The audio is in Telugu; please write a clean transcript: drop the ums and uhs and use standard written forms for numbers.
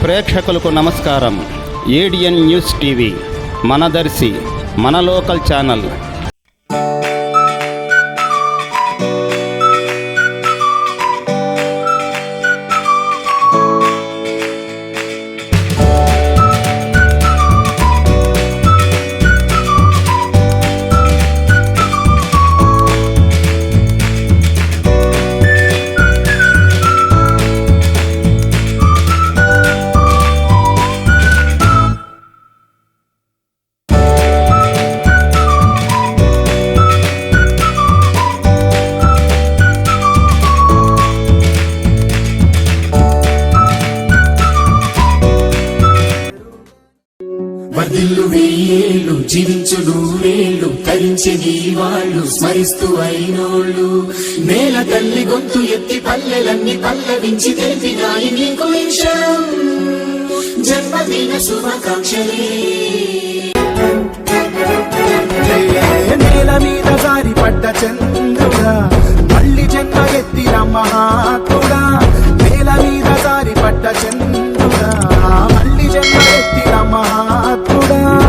ప్రేక్షకులకు నమస్కారం. ఏడిఎన్ న్యూస్ టీవీ మనదర్శి, మన లోకల్ ఛానల్. వర్ధిల్లు వెయ్యేళ్ళు, జీవించు నూరేళ్ళు, తరించే నీ వాళ్ళు, స్మరిస్తూ అయినోళ్ళు. నేల తల్లి గొంతు ఎత్తి పల్లెలన్నీ పల్లవించి తెలిపినాయి నీకు విషయం. జన్మదిన శుభాకాంక్షలే. నేల మీద జారి పడ్డ చంద్రుడా, మళ్ళీ జన్మ ఎత్తిన మహాత్ముడా. నేల మీద జారి పడ్డ చంద్రుడా,